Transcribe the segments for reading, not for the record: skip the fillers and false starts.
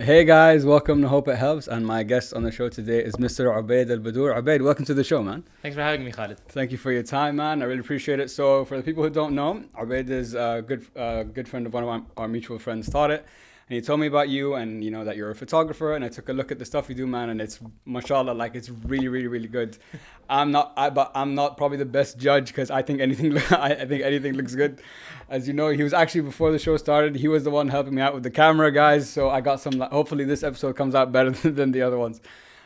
Hey guys, welcome to Hope It Helps. And my guest on the show today is Mr. Obaid Al Budoor. Obaid, welcome to the show, man. Thanks for having me, Khalid. Thank you for your time, man. I really appreciate it. So, for the people who don't know, Obaid is a good friend of one of our mutual friends, Tariq. And he told me about you and, that you're a photographer. And I took a look at the stuff you do, man. And it's, mashallah, like it's really, really, really good. But I'm not probably the best judge because I think I think anything looks good. As you know, he was actually, before the show started, he was the one helping me out with the camera, guys. So I got some, hopefully this episode comes out better than the other ones.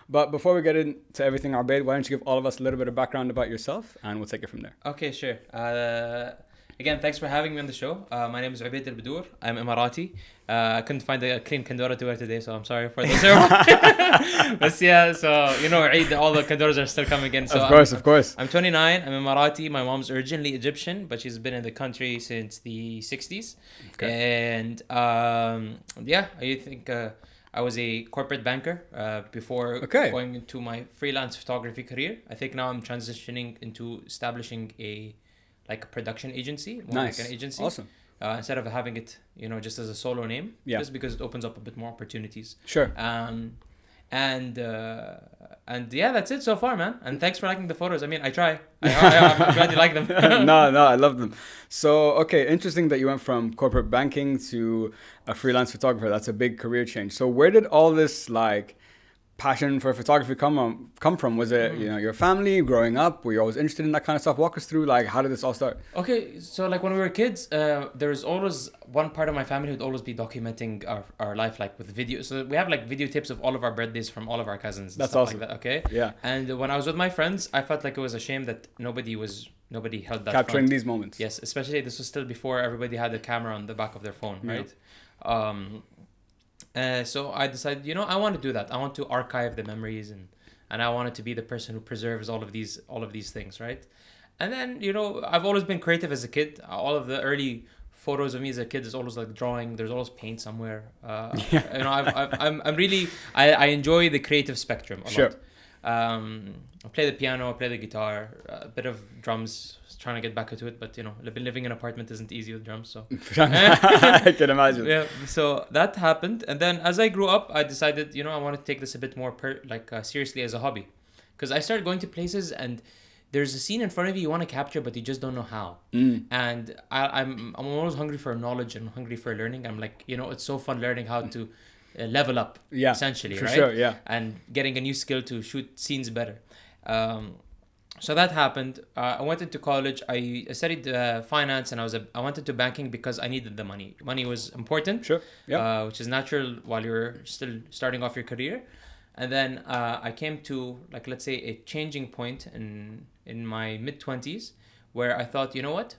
But before we get into everything, Arbeid, why don't you give all of us a little bit of background about yourself and we'll take it from there. Okay, sure. Again, thanks for having me on the show. My name is Obaid Al Budoor. I'm Emirati. I couldn't find a clean kandora to wear today, so I'm sorry for this. But yeah, so, Eid, all the kandoras are still coming in. So Of course. I'm 29. I'm Emirati. My mom's originally Egyptian, but she's been in the country since the 60s. Okay. And I think I was a corporate banker before going into my freelance photography career. I think now I'm transitioning into establishing a production agency, Nice. like an agency. Awesome. Instead of having it, just as a solo name, just because it opens up a bit more opportunities. Sure. And yeah, that's it so far, man. And thanks for liking the photos. I mean, I try. I'm glad you like them. No, I love them. So, okay, interesting that you went from corporate banking to a freelance photographer. That's a big career change. So, where did all this passion for photography come from? Was it your family growing up? Were you always interested in that kind of stuff? Walk us through how did this all start? Okay, so when we were kids, there was always one part of my family who'd always be documenting our life with video. So we have video tapes of all of our birthdays from all of our cousins and That's stuff awesome. like that. Okay, Yeah. And when I was with my friends, I felt like it was a shame that nobody held that Capturing front. these moments. Yes, especially this was still before everybody had a camera on the back of their phone, right? So I decided, I want to do that. I want to archive the memories and I wanted to be the person who preserves all of these things, right? And then, I've always been creative as a kid. All of the early photos of me as a kid is always drawing. There's always paint somewhere. I enjoy the creative spectrum a lot. I play the piano, I play the guitar, a bit of drums, trying to get back into it, but living in an apartment isn't easy with drums, so I can imagine. yeah, so that happened. And then as I grew up, I decided I want to take this a bit more seriously as a hobby, because I started going to places and there's a scene in front of you want to capture, but you just don't know how. And I'm always hungry for knowledge and hungry for learning. I'm it's so fun learning how to level up, essentially, for right? sure, yeah. And getting a new skill to shoot scenes better. So that happened. I went into college. I studied finance, and I went into banking because I needed the money. Money was important, Sure, yeah. which is natural while you're still starting off your career. And then I came to let's say a changing point in my mid-20s where I thought, you know what?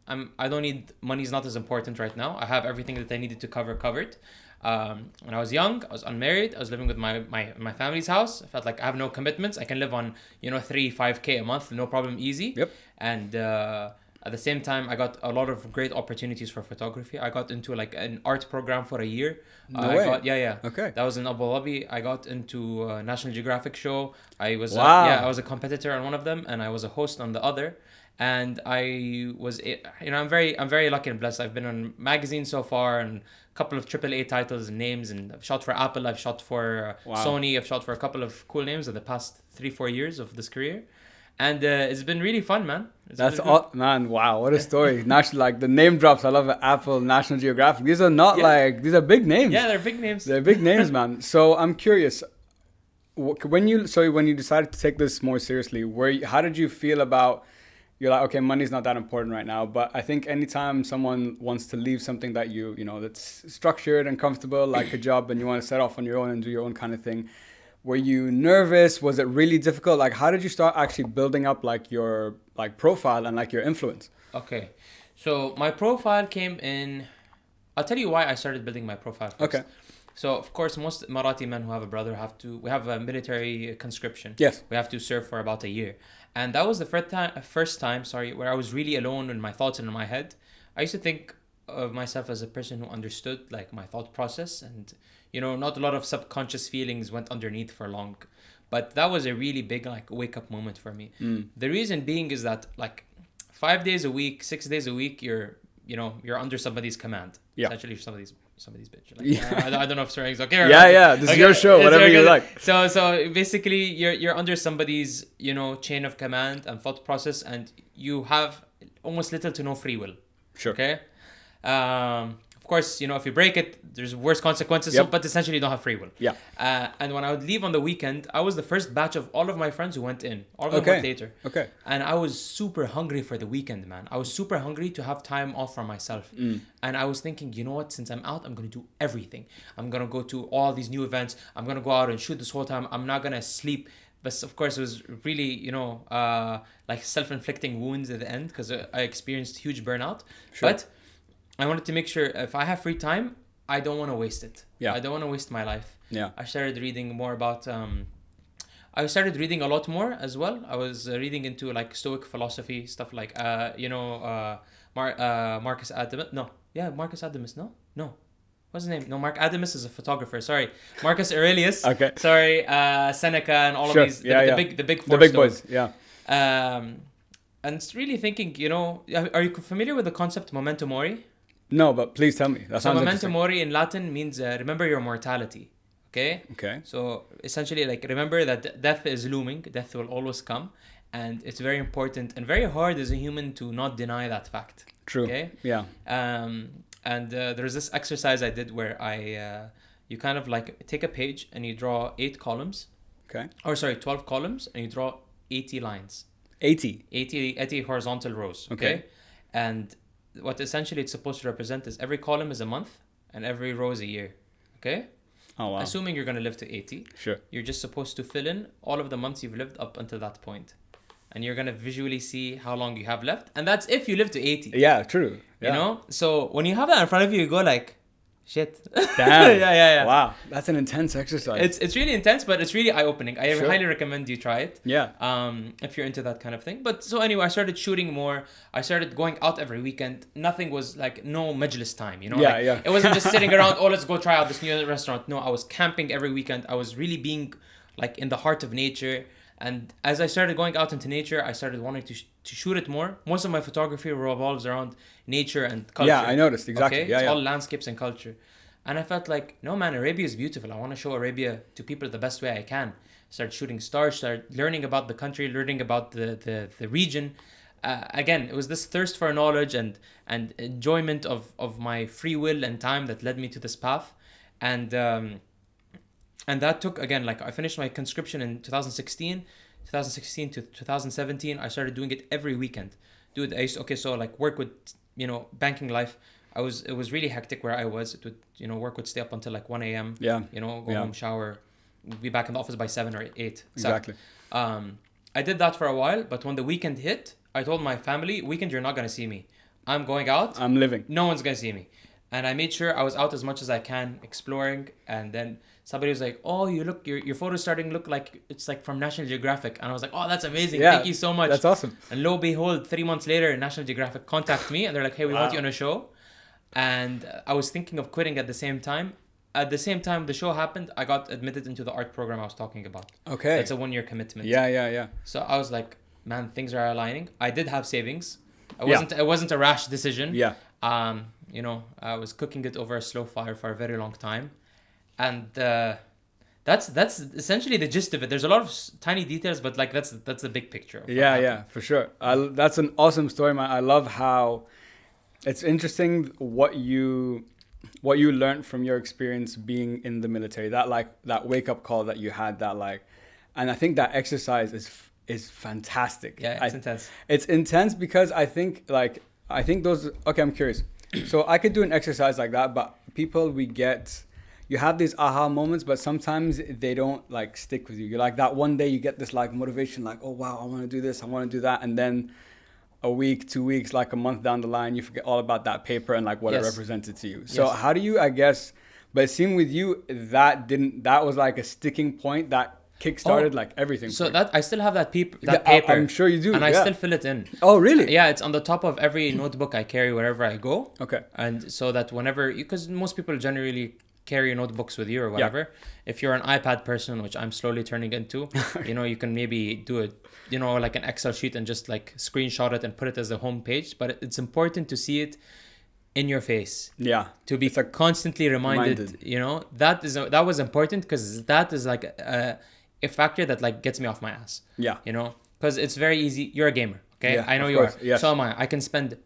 I don't need money's not as important right now. I have everything that I needed to covered. When I was young, I was unmarried. I was living with my family's house. I felt like I have no commitments. I can live on 3-5K a month, no problem, easy. Yep. And at the same time, I got a lot of great opportunities for photography. I got into an art program for a year. No way. Yeah. Okay. That was in Abu Dhabi. I got into a National Geographic show. I was Wow. I was a competitor on one of them, and I was a host on the other. And I was, I'm very lucky and blessed. I've been on magazines so far and a couple of AAA titles and names, and I've shot for Apple, I've shot for Sony, I've shot for a couple of cool names in the past 3-4 years of this career. And it's been really fun, man. That's all, man. Wow, what a story. National, the name drops. I love it. Apple, National Geographic. These are not these are big names. Yeah, they're big names. They're big names, man. So I'm curious. When you decided to take this more seriously, how did you feel about? You're like, okay, money's not that important right now. But I think anytime someone wants to leave something that that's structured and comfortable, like a job, and you want to set off on your own and do your own kind of thing, were you nervous? Was it really difficult? How did you start actually building up your profile and your influence? Okay, so my profile came in. I'll tell you why I started building my profile first. Okay. So, of course, most Emirati men who have a brother we have a military conscription. Yes. We have to serve for about a year. And that was the first time, where I was really alone in my thoughts and in my head. I used to think of myself as a person who understood my thought process, and, not a lot of subconscious feelings went underneath for long. But that was a really big wake up moment for me. The reason being is that 5 days a week, 6 days a week, you're under somebody's command. Yeah. Essentially somebody's somebody's bitch. Like, I don't know if swearing is okay. Or Yeah, not. yeah. This is Okay, your show. it's Whatever you okay. like. So basically, you're under somebody's, you know, chain of command and thought process, and you have almost little to no free will. Sure. Okay. Of course, you know, if you break it, there's worse consequences. Yep. So, but essentially, you don't have free will. Yeah. And when I would leave on the weekend, I was the first batch of all of my friends who went in. All of them went later. Okay. And I was super hungry for the weekend, man. I was super hungry to have time off for myself. And I was thinking, you know what? Since I'm out, I'm going to do everything. I'm going to go to all these new events. I'm going to go out and shoot this whole time. I'm not going to sleep. But of course, it was really, you know, like self-inflicting wounds at the end because I experienced huge burnout. Sure. But I wanted to make sure if I have free time, I don't want to waste it. Yeah. I don't want to waste my life. Yeah. I started reading more about... I started reading a lot more as well. I was reading into like Stoic philosophy, stuff like, Marcus Ademus. No. Yeah, Marcus Ademus. No. What's his name? No, Mark Ademus is a photographer. Sorry. Marcus Aurelius. Okay. Sorry. Seneca and all Sure. of these. The big four The big stones. boys. Yeah. And it's really thinking, you know, are you familiar with the concept memento mori? No, but please tell me. That So sounds memento interesting. mori in Latin means remember your mortality. Okay? Okay. So essentially, like, remember that death is looming. Death will always come. And it's very important and very hard as a human to not deny that fact. True. Okay? Yeah. And there's this exercise I did where you kind of like take a page and you draw 8 columns. Okay. Or sorry, 12 columns and you draw 80 lines. 80 horizontal rows. Okay? And what essentially it's supposed to represent is every column is a month and every row is a year. Okay? Oh, wow. Assuming you're going to live to 80. Sure. You're just supposed to fill in all of the months you've lived up until that point. And you're going to visually see how long you have left. And that's if you live to 80. Yeah, true. Yeah. You know? So when you have that in front of you, you go like, shit. Damn. Yeah. Wow. That's an intense exercise. It's really intense, but it's really eye-opening. I Sure. highly recommend you try it. Yeah. If you're into that kind of thing. But so anyway, I started shooting more. I started going out every weekend. Nothing was like no majlis time, you know? Yeah, like, yeah. It wasn't just sitting around, oh, let's go try out this new restaurant. No, I was camping every weekend. I was really being like in the heart of nature. And as I started going out into nature, I started wanting to shoot it more. Most of my photography revolves around nature and culture. Yeah, I noticed. Exactly. Okay? Yeah, It's yeah. all landscapes and culture. And I felt like, no, man, Arabia is beautiful. I want to show Arabia to people the best way I can. Start shooting stars, start learning about the country, learning about the region. Again, it was this thirst for knowledge and enjoyment of my free will and time that led me to this path. And that took, again, like I finished my conscription in 2016 to 2017. I started doing it every weekend. So like work with, you know, banking life. It was really hectic where I was. It would, you know, work would stay up until like 1 a.m. Yeah. You know, go home, shower, be back in the office by 7 or 8. Exactly. I did that for a while, but when the weekend hit, I told my family, weekend, you're not going to see me. I'm going out. I'm living. No one's going to see me. And I made sure I was out as much as I can, exploring. And then somebody was like, oh, your photo's starting to look like it's like from National Geographic. And I was like, oh, that's amazing. Yeah, Thank you so much. That's awesome. And lo and behold, 3 months later, National Geographic contacted me and they're like, hey, we want you on a show. And I was thinking of quitting at the same time. At the same time the show happened, I got admitted into the art program I was talking about. Okay. It's a 1-year commitment. Yeah. So I was like, man, things are aligning. I did have savings. It wasn't a rash decision. Yeah. You know, I was cooking it over a slow fire for a very long time. And that's essentially the gist of it. There's a lot of tiny details, but like that's the big picture. Yeah, for sure. That's an awesome story, man. I love how it's interesting what you learned from your experience being in the military. That wake up call that you had. And I think that exercise is fantastic. Yeah, it's intense. It's intense because I think those. Okay, I'm curious. So I could do an exercise like that, but you have these aha moments, but sometimes they don't like stick with you. You're like that one day you get this like motivation, like, oh wow, I want to do this, I want to do that, and then a week, 2 weeks, like a month down the line, you forget all about that paper and like what it represented to you. So how do you, I guess, but it seemed with you that was like a sticking point that kickstarted like everything. So I still have that paper. I'm sure you do. And I still fill it in. Oh, really? Yeah, it's on the top of every notebook I carry wherever I go. Okay. And so that because most people generally carry notebooks with you or whatever. Yeah. If you're an iPad person, which I'm slowly turning into, you know, you can maybe do it, you know, like an Excel sheet and just like screenshot it and put it as a home page. But it's important to see it in your face. Yeah. To be It's like constantly reminded. You know, that was important, because that is like a factor that like gets me off my ass. Yeah. You know, because it's very easy. You're a gamer, okay? Yeah, I know of you course. are. Yes. So am I. I can spend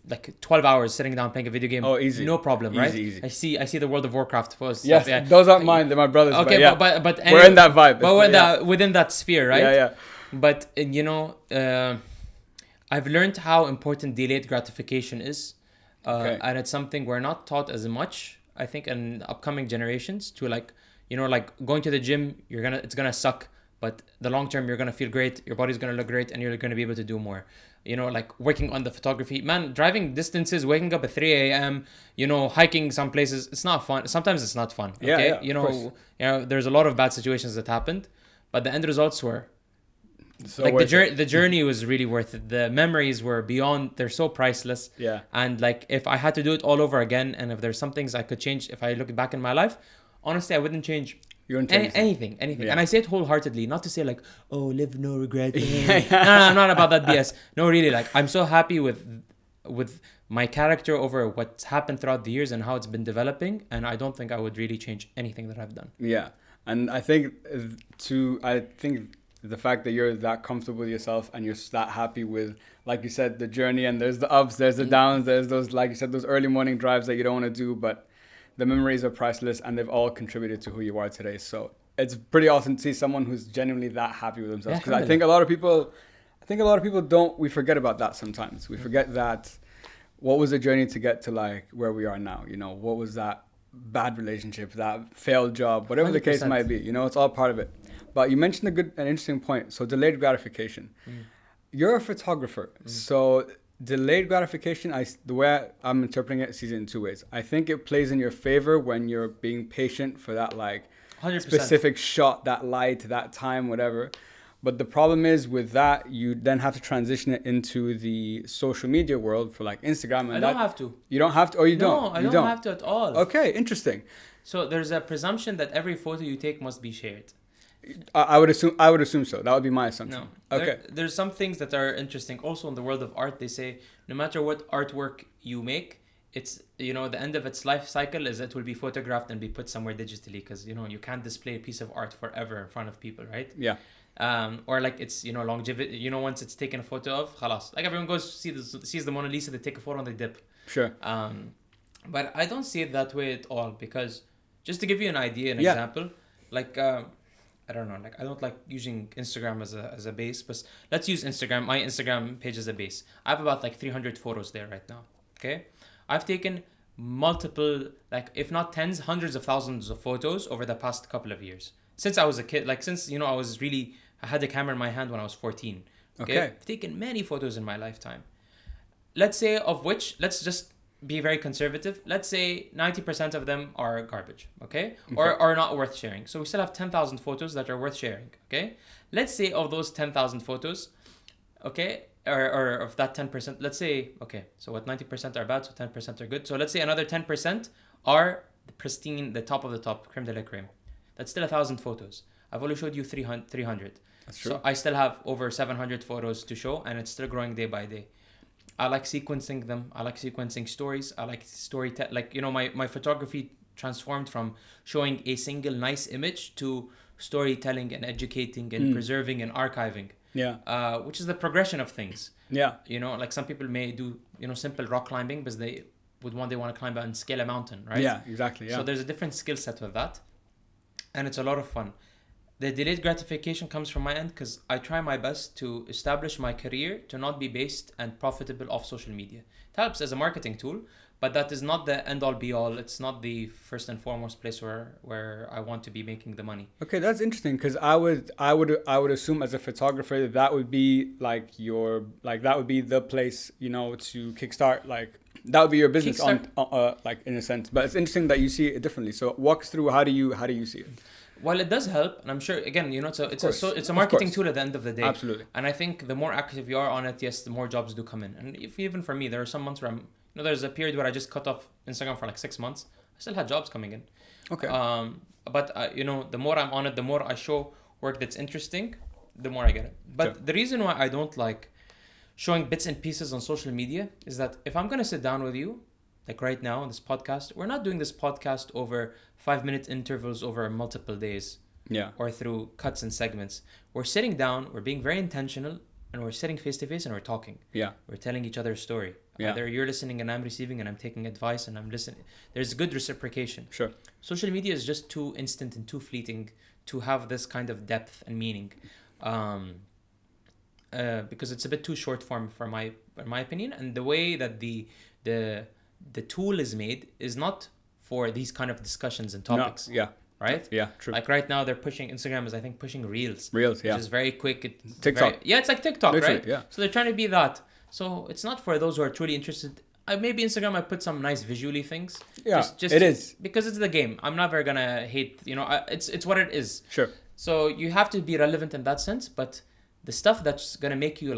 like 12 hours sitting down playing a video game. Oh, easy. No problem, Easy, right? easy. I see the World of Warcraft posts. Yes, Yeah. those aren't mine. They're my brothers. Okay, but we're in that vibe. But within that sphere, right? Yeah. But you know, I've learned how important delayed gratification is, and it's something we're not taught as much, I think, in upcoming generations. To like, you know, like going to the gym, it's gonna suck, but the long term you're gonna feel great, your body's gonna look great, and you're gonna be able to do more. You know, like working on the photography, man, driving distances, waking up at 3 a.m., you know, hiking some places, it's not fun. Sometimes it's not fun. Okay, Yeah, you know, there's a lot of bad situations that happened, but the end results were. So like the journey was really worth it. The memories were beyond, they're so priceless. Yeah. And like if I had to do it all over again, and if there's some things I could change, if I look back in my life, honestly, I wouldn't change anything. Yeah. And I say it wholeheartedly, not to say like, oh, live no regret. No, I'm not about that BS. No, really, like I'm so happy with my character over what's happened throughout the years and how it's been developing, and I don't think I would really change anything that I've done. Yeah. And I think the fact that you're that comfortable with yourself and you're that happy with, like you said, the journey, and there's the ups, there's the downs, there's those, like you said, those early morning drives that you don't want to do, but the memories are priceless and they've all contributed to who you are today. So it's pretty awesome to see someone who's genuinely that happy with themselves. Because I think a lot of people don't, we forget about that sometimes. We forget that what was the journey to get to like where we are now? You know, what was that bad relationship, that failed job, whatever 100%. The case might be, you know, it's all part of it. But you mentioned an interesting point. So delayed gratification. You're a photographer. So delayed gratification, the way I'm interpreting it, sees it in two ways. I think it plays in your favor when you're being patient for that like 100%. Specific shot, that light, that time, whatever. But the problem is with that, you then have to transition it into the social media world for like Instagram. And I don't have to. You don't have to? Oh, you don't? No, I don't have to at all. Okay, interesting. So there's a presumption that every photo you take must be shared. I would assume so. That would be my assumption. No. Okay. There's some things that are interesting. Also in the world of art, they say no matter what artwork you make, it's, you know, the end of its life cycle is it will be photographed and be put somewhere digitally, because, you know, you can't display a piece of art forever in front of people, right? Yeah. Or like it's, you know, longevity. You know, once it's taken a photo of, khalas. Like everyone goes sees the Mona Lisa, they take a photo and they dip. Sure. But I don't see it that way at all, because just to give you an idea, an example, like I don't know, like I don't like using Instagram as a base, but let's use Instagram, my Instagram page as a base. I have about like 300 photos there right now. Okay, I've taken multiple, like if not tens, hundreds of thousands of photos over the past couple of years since I was a kid. Like since, you know, I had a camera in my hand when I was 14. Okay, I've taken many photos in my lifetime. Let's say of which, let's just be very conservative. Let's say 90% of them are garbage, okay? Or are not worth sharing. So we still have 10,000 photos that are worth sharing, okay? Let's say of those 10,000 photos, okay, or of that 10%, let's say, okay, so what, 90% are bad, so 10% are good. So let's say another 10% are the pristine, the top of the top, creme de la creme. That's still 1,000 photos. I've only showed you 300. That's true. So I still have over 700 photos to show, and it's still growing day by day. I like sequencing them. I like sequencing stories. I like like, you know, my photography transformed from showing a single nice image to storytelling and educating and preserving and archiving. Yeah. Which is the progression of things. Yeah. You know, like some people may do, you know, simple rock climbing because they want to climb and scale a mountain, right? Yeah, exactly. Yeah. So there's a different skill set with that, and it's a lot of fun. The delayed gratification comes from my end because I try my best to establish my career to not be based and profitable off social media. It helps as a marketing tool, but that is not the end all be all. It's not the first and foremost place where I want to be making the money. Okay, that's interesting because I would assume as a photographer that would be like that would be the place, you know, to kickstart, like that would be your business like in a sense. But it's interesting that you see it differently. So walk us through how do you see it? Well, it does help, and I'm sure again, you know, it's a marketing tool at the end of the day. Absolutely. And I think the more active you are on it, yes, the more jobs do come in. And even for me, there are some months where there's a period where I just cut off Instagram for like 6 months. I still had jobs coming in. Okay. But you know, the more I'm on it, the more I show work that's interesting, the more I get it. But the reason why I don't like showing bits and pieces on social media is that if I'm gonna sit down with you, like right now on this podcast, we're not doing this podcast over 5-minute intervals over multiple days. Yeah. Or through cuts and segments. We're sitting down, we're being very intentional, and we're sitting face to face and we're talking. Yeah. We're telling each other a story. Yeah. Either you're listening and I'm receiving and I'm taking advice and I'm listening. There's good reciprocation. Sure. Social media is just too instant and too fleeting to have this kind of depth and meaning. Because it's a bit too short form for my opinion. And the way that the tool is made is not for these kind of discussions and topics. No. Yeah. Right? Yeah, true. Like right now, they're pushing Instagram is, I think, pushing Reels. Reels, yeah. Which is very quick. TikTok. It's like TikTok, literally, right? Yeah. So they're trying to be that. So it's not for those who are truly interested. Maybe Instagram, I put some nice visually things. Yeah, just it is. because it's the game. I'm not very gonna hate. It's what it is. Sure. So you have to be relevant in that sense, but the stuff that's gonna make you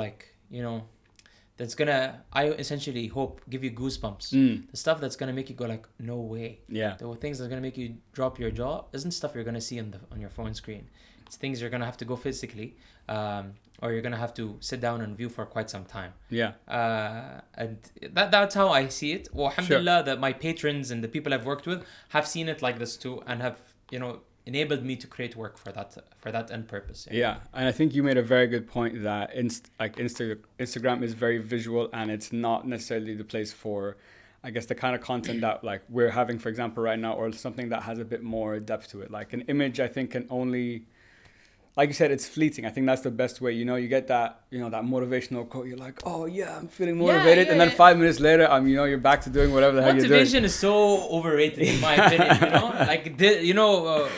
that's gonna, I essentially hope, give you goosebumps. The stuff that's gonna make you go like, no way. Yeah. The things that's gonna make you drop your jaw isn't stuff you're gonna see on your phone screen. It's things you're gonna have to go physically, or you're gonna have to sit down and view for quite some time. Yeah. And that's how I see it. Well, alhamdulillah, that my patrons and the people I've worked with have seen it like this too, and have enabled me to create work for that end purpose. Yeah, and I think you made a very good point that Instagram is very visual, and it's not necessarily the place for, I guess, the kind of content that like we're having, for example, right now, or something that has a bit more depth to it. Like an image, I think, can only, like you said, it's fleeting. I think that's the best way. You get that, that motivational quote. You're like, oh yeah, I'm feeling motivated, and then 5 minutes later, you're back to doing whatever the hell you're doing. Motivation is so overrated, in my opinion. Like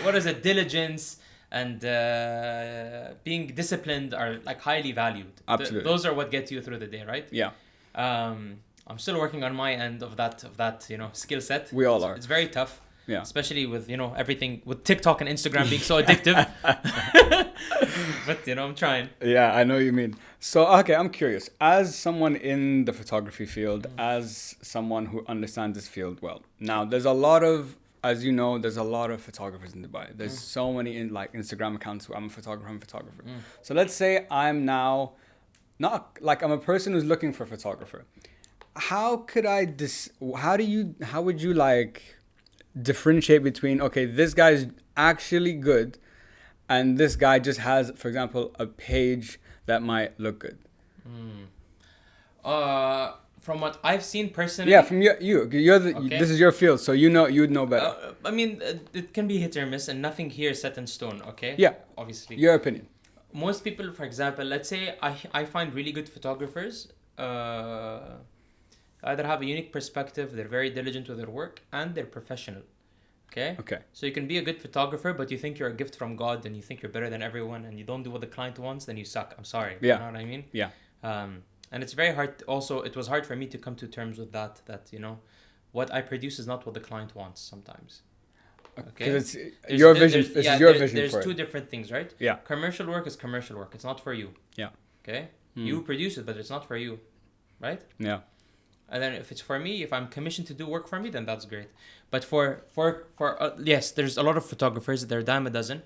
what is it? Diligence and being disciplined are like highly valued. Absolutely. Those are what get you through the day, right? Yeah. I'm still working on my end of that skill set. We all are. It's very tough. Yeah. Especially with everything with TikTok and Instagram being so addictive. But I'm trying. Yeah, I know what you mean. So okay, I'm curious. As someone in the photography field, as someone who understands this field well, now there's a lot of, as you know, there's a lot of photographers in Dubai. There's so many in like Instagram accounts who I'm a photographer. So let's say I'm now not like I'm a person who's looking for a photographer. How would you like differentiate between, okay, this guy's actually good and this guy just has, for example, a page that might look good? From what I've seen personally, yeah, from this is your field, so you'd know better. It can be hit or miss, and nothing here is set in stone. Okay. Yeah. Obviously. Your opinion. Most people, for example, let's say I find really good photographers. Either have a unique perspective, they're very diligent with their work, and they're professional. Okay. So you can be a good photographer, but you think you're a gift from God, and you think you're better than everyone, and you don't do what the client wants, then you suck. I'm sorry. Yeah. You know what I mean? Yeah. And it's very hard. Also, it was hard for me to come to terms with that. That what I produce is not what the client wants sometimes. Okay. Because it's your vision. Your vision. There's for two it. different things, right? Yeah. Commercial work is commercial work. It's not for you. Yeah. Okay. You produce it, but it's not for you, right? Yeah. And then if it's for me, if I'm commissioned to do work for me, then that's great. But for yes, there's a lot of photographers. There are a dime a dozen,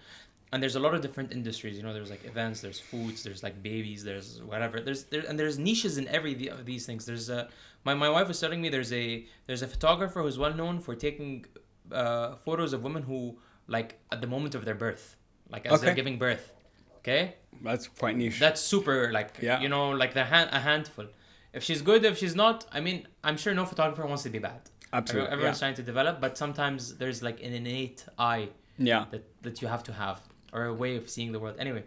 and there's a lot of different industries. There's like events, there's foods, there's like babies, there's whatever. There's niches in every of these things. There's my wife was telling me there's a photographer who's well known for taking photos of women who like at the moment of their birth, like as they're giving birth. Okay. That's quite niche. That's super like like a handful. If she's good, if she's not, I mean, I'm sure no photographer wants to be bad. Absolutely. Everyone's trying to develop, but sometimes there's like an innate eye that you have to have, or a way of seeing the world. Anyway,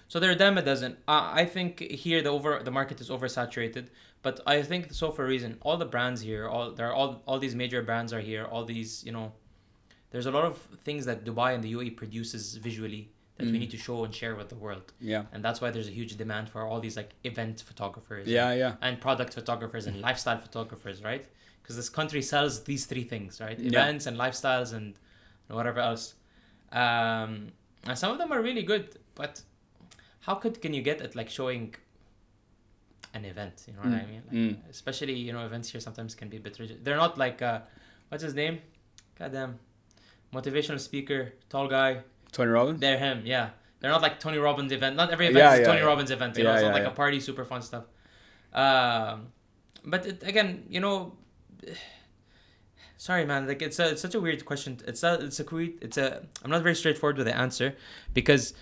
so there are them a dozen. I think here the market is oversaturated, but I think so for a reason. All the brands here, all these major brands are here. All these, there's a lot of things that Dubai and the UAE produces visually that we need to show and share with the world. Yeah. And that's why there's a huge demand for all these like event photographers. Yeah. And product photographers and lifestyle photographers, right? Because this country sells these three things, right? Events and lifestyles and whatever else. And some of them are really good, but how can you get at like showing an event? You know what I mean? Like, especially, events here sometimes can be a bit rigid. They're not like, what's his name? Goddamn. Motivational speaker, tall guy. Tony Robbins? They're him, yeah. They're not like Tony Robbins' event. Not every event is Tony Robbins' event. It's not like a party, super fun stuff. But again, Sorry, man. Like it's such a weird question. I'm not very straightforward with the answer because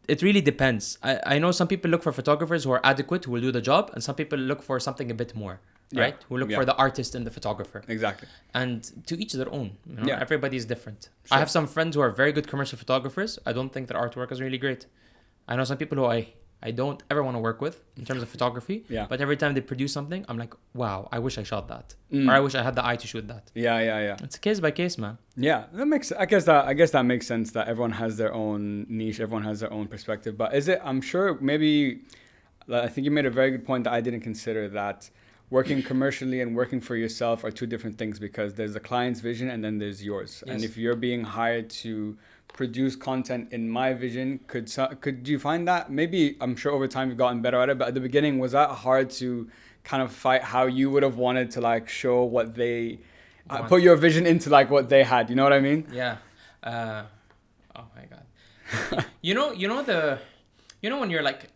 it really depends. I know some people look for photographers who are adequate, who will do the job, and some people look for something a bit more, right? Who look for the artist and the photographer. Exactly. And to each their own. You know? Yeah. Everybody is different. Sure. I have some friends who are very good commercial photographers. I don't think their artwork is really great. I know some people who I don't ever want to work with in terms of photography. Yeah. But every time they produce something, I'm like, wow, I wish I shot that. Or I wish I had the eye to shoot that. Yeah. It's case by case, man. Yeah, that makes. I guess that makes sense. That everyone has their own niche. Everyone has their own perspective. But is it? I'm sure. Maybe. I think you made a very good point that I didn't consider. That working commercially and working for yourself are two different things because there's the client's vision and then there's yours. Yes. And if you're being hired to produce content in my vision, could you find that? Maybe I'm sure over time you've gotten better at it. But at the beginning, was that hard to kind of fight how you would have wanted to like show what they? Put your vision into like what they had. You know what I mean? Yeah. Oh my God. you know when you're like,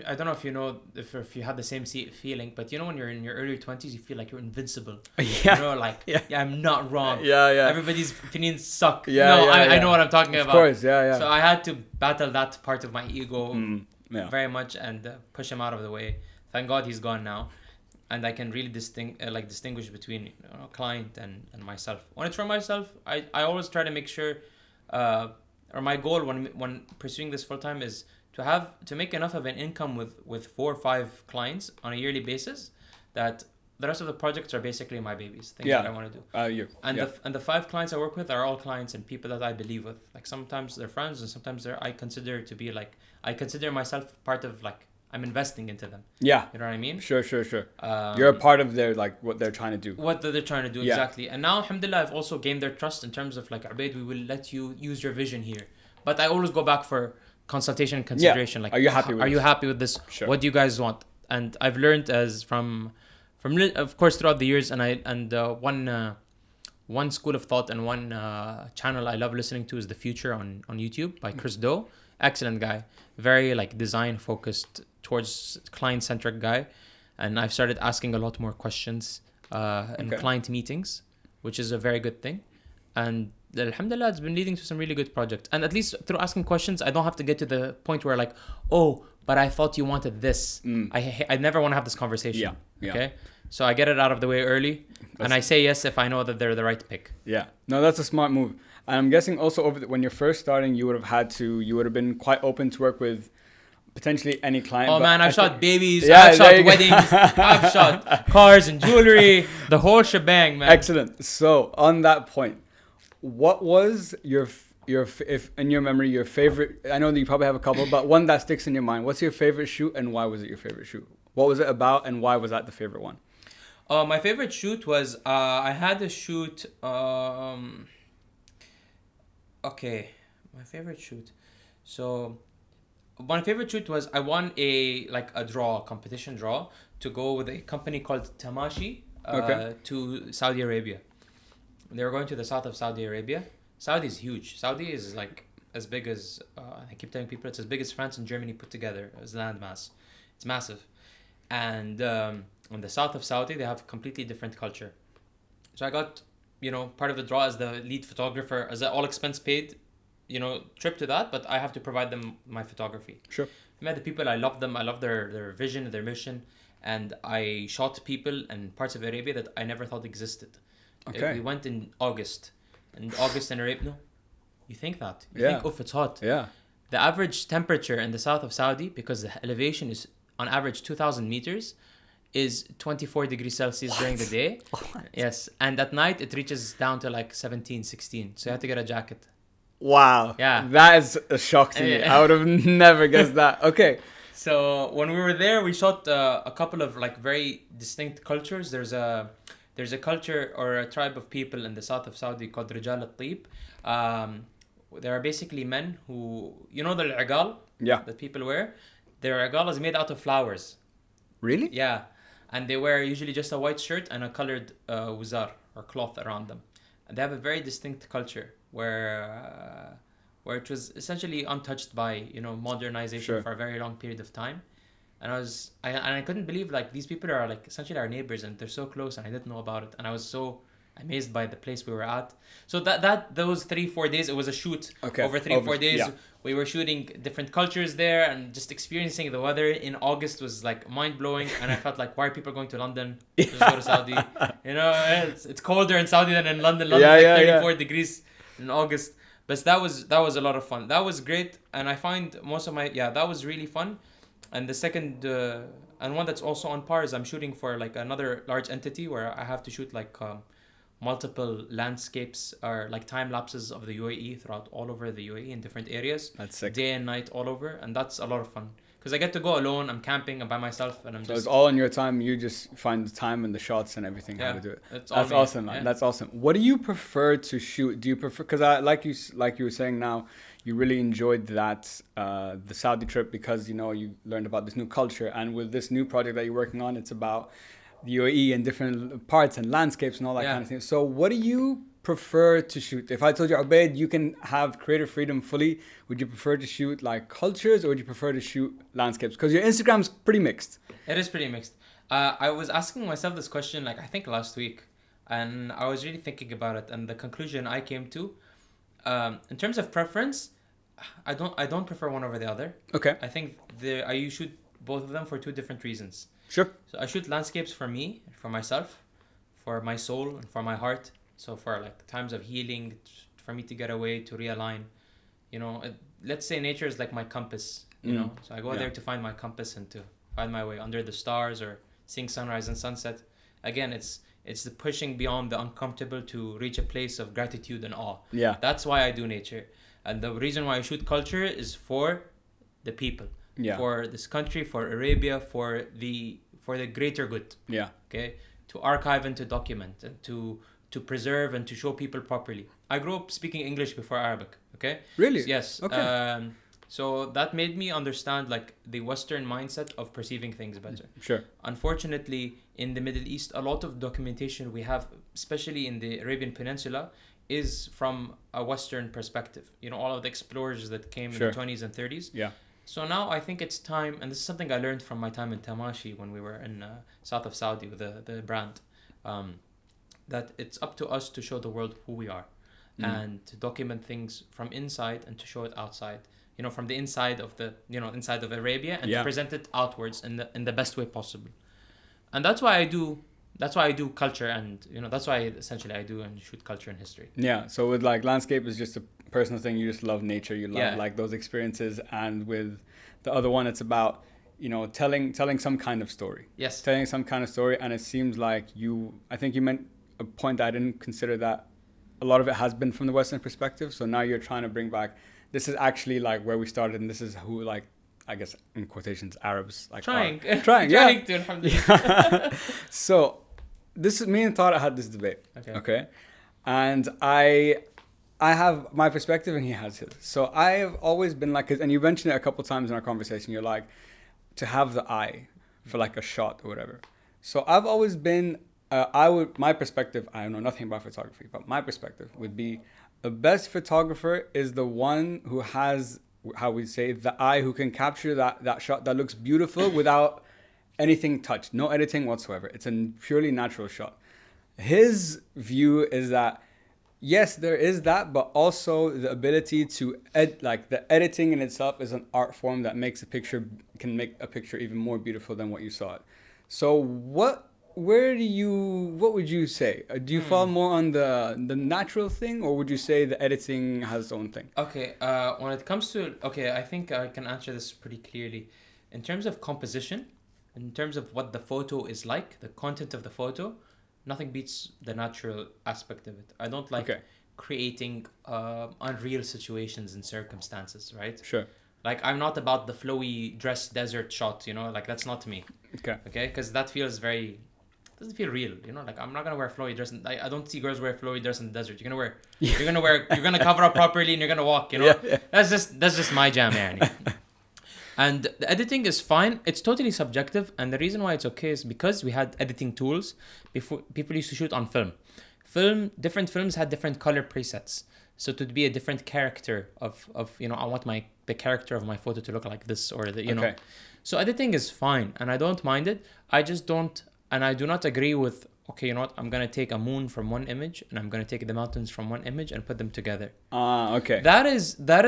I don't know if you know if you had the same feeling, but you know when you're in your early 20s, you feel like you're invincible. Yeah. You know, like I'm not wrong. Yeah. Everybody's opinions suck. Yeah. I know what I'm talking about. Of course. Yeah. So I had to battle that part of my ego very much and push him out of the way. Thank God he's gone now. And I can really distinguish between client and myself. When it's for myself, I always try to make sure, or my goal when pursuing this full time is to make enough of an income with 4 or 5 clients on a yearly basis, that the rest of the projects are basically my babies, things that I want to do. The 5 clients I work with are all clients and people that I believe with. Like sometimes they're friends and sometimes I consider myself part of like. I'm investing into them. Yeah. You know what I mean? Sure. You're a part of their, like, what they're trying to do. What they're trying to do, exactly. And now, alhamdulillah, I've also gained their trust in terms of, like, Obaid, we will let you use your vision here. But I always go back for consultation and consideration. Like, are you happy with this? Sure. What do you guys want? And I've learned from of course, throughout the years, one school of thought and one channel I love listening to is The Future on YouTube by Chris Do. Excellent guy. Very, like, design-focused, towards client-centric guy. And I've started asking a lot more questions in client meetings, which is a very good thing. And alhamdulillah, it's been leading to some really good projects. And at least through asking questions, I don't have to get to the point where like, oh, but I thought you wanted this. I never want to have this conversation. Yeah. Okay? So I get it out of the way early. And I say yes if I know that they're the right pick. Yeah. No, that's a smart move. And I'm guessing also when you're first starting, you would have been quite open to work with potentially any client. Oh man, I've shot babies, I've shot weddings, I've shot cars and jewelry, the whole shebang, man. Excellent. So on that point, what was if in your memory your favorite? I know that you probably have a couple, but one that sticks in your mind. What's your favorite shoot and why was it your favorite shoot? What was it about and why was that the favorite one? My favorite shoot was I had a shoot. Okay, my favorite shoot. So my favorite shoot was I won a competition draw to go with a company called Tamashi to Saudi Arabia. They were going to the south of Saudi Arabia. Saudi is huge. Saudi is like as big as I keep telling people it's as big as France and Germany put together as landmass. It's massive. And in the south of Saudi they have a completely different culture. So I got part of the draw as the lead photographer, as an all expense paid, trip to that, but I have to provide them my photography. Sure. I met the people, I love them, I love their vision, their mission, and I shot people and parts of Arabia that I never thought existed. Okay. We went in August. And August in Arabia, no, you think that. You think, it's hot. Yeah. The average temperature in the south of Saudi, because the elevation is on average 2,000 meters, is 24 degrees Celsius during the day. Yes. And at night, it reaches down to like 17, 16. So you have to get a jacket. Wow. Yeah. That is a shock to me. I would have never guessed that. Okay. So when we were there, we shot a couple of like very distinct cultures. There's a culture or a tribe of people in the south of Saudi called Rijal al-Tib. There are basically men who, the al-agal that people wear. Their agal is made out of flowers. Really? Yeah. And they wear usually just a white shirt and a colored wuzar or cloth around them. And they have a very distinct culture where it was essentially untouched by, modernization for a very long period of time. And I couldn't believe like these people are like essentially our neighbors and they're so close and I didn't know about it. And I was so amazed by the place we were at. So those 3-4 days, it was a shoot. Okay. Over 3-4 days, yeah. we were shooting different cultures there and just experiencing the weather in August was like mind blowing. And I felt like, why are people going to London? Just go to Saudi. You know, it's colder in Saudi than in London. London's like 34 degrees in August. But that was a lot of fun. That was great. And I find most of that was really fun. And the second and one that's also on par is I'm shooting for like another large entity where I have to shoot like multiple landscapes or like time lapses of the UAE throughout all over the UAE in different areas. That's sick. Day and night all over, and that's a lot of fun because I get to go alone. I'm camping. I'm by myself, and So it's all in your time. You just find the time and the shots and everything how to do it. That's awesome, man. Yeah. That's awesome. What do you prefer to shoot? Do you prefer, because I like you were saying now, you really enjoyed that the Saudi trip because you know you learned about this new culture, and with this new project that you're working on, it's about the UAE and different parts and landscapes and all that kind of thing. So what do you prefer to shoot? If I told you, Obaid, you can have creative freedom fully, would you prefer to shoot like cultures or would you prefer to shoot landscapes? Because your Instagram's pretty mixed. It is pretty mixed. I was asking myself this question like I think last week, and I was really thinking about it, and the conclusion I came to, in terms of preference, I don't prefer one over the other. Okay. I think I shoot both of them for two different reasons. Sure. So I shoot landscapes for me, for myself, for my soul, and for my heart. So for like times of healing, for me to get away, to realign. You know, let's say nature is like my compass, you know. So I go there to find my compass and to find my way under the stars or seeing sunrise and sunset. Again, it's the pushing beyond the uncomfortable to reach a place of gratitude and awe. Yeah. That's why I do nature. And the reason why I shoot culture is for the people. Yeah. For this country, for Arabia, for the greater good. Yeah. Okay. To archive and to document and to preserve and to show people properly. I grew up speaking English before Arabic. Okay. Really? Yes. Okay. So that made me understand like the Western mindset of perceiving things better. Sure. Unfortunately, in the Middle East, a lot of documentation we have, especially in the Arabian Peninsula, is from a Western perspective. You know, all of the explorers that came in the 20s and 30s. Yeah. So now I think it's time, and this is something I learned from my time in Tamashi when we were in south of Saudi with the brand, that it's up to us to show the world who we are and to document things from inside and to show it outside. You know, from the inside of inside of Arabia and to present it outwards in the best way possible. And that's why I do culture, and you know that's why essentially I do and shoot culture and history. Yeah. So with like landscape is just a personal thing. You just love nature. You love like those experiences, and with the other one, it's about telling some kind of story. Yes. Telling some kind of story, and it seems like I think you meant a point that I didn't consider, that a lot of it has been from the Western perspective. So now you're trying to bring back. This is actually like where we started, and this is who like. I guess in quotations, Arabs like trying, yeah. Trying to, alhamdulillah. So this is me and Tara had this debate. Okay. And I have my perspective and he has his. So I have always been like, and you mentioned it a couple times in our conversation, you're like, to have the eye for like a shot or whatever. So I've always been, my perspective, I know nothing about photography, but my perspective would be the best photographer is the one who has, how we say, the eye, who can capture that shot that looks beautiful without anything touched, no editing whatsoever. It's a purely natural shot. His view is that yes, there is that, but also the ability to like the editing in itself is an art form that can make a picture even more beautiful than what you saw it. So what would you say? Do you fall more on the natural thing, or would you say the editing has its own thing? Okay, when it comes to, I think I can answer this pretty clearly. In terms of composition, in terms of what the photo is like, the content of the photo, nothing beats the natural aspect of it. I don't like creating unreal situations and circumstances, right? Sure. Like, I'm not about the flowy dress desert shot, like that's not me. Okay, because that feels doesn't feel real, like I'm not gonna wear flowy dress. I don't see girls wear flowy dress in the desert. You're gonna cover up properly and you're gonna walk, That's just my jam, man. And the editing is fine. It's totally subjective, and the reason why it's okay is because we had editing tools before. People used to shoot on different films had different color presets, so it would be a different character of I want my the character of my photo to look like this or the, you know. Okay. So editing is fine and I don't mind it. I just don't, and I do not agree with, okay, you know what, I'm going to take a moon from one image and I'm going to take the mountains from one image and put them together. Okay. That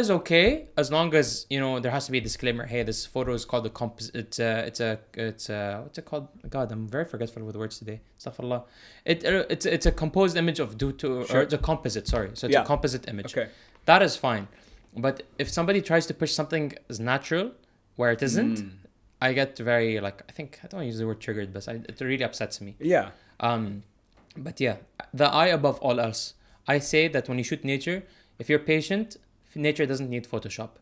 is okay as long as, you know, there has to be a disclaimer. Hey, this photo is called a composite. It's what's it called? God, I'm very forgetful with words today. Astaghfirullah. It's a composed image of or it's a composite. Sorry, so it's a composite image. Okay. That is fine, but if somebody tries to push something as natural where it isn't, I get very like I don't want to use the word triggered, but it really upsets me. Yeah. But yeah, the eye above all else. I say that when you shoot nature, if you're patient, nature doesn't need Photoshop.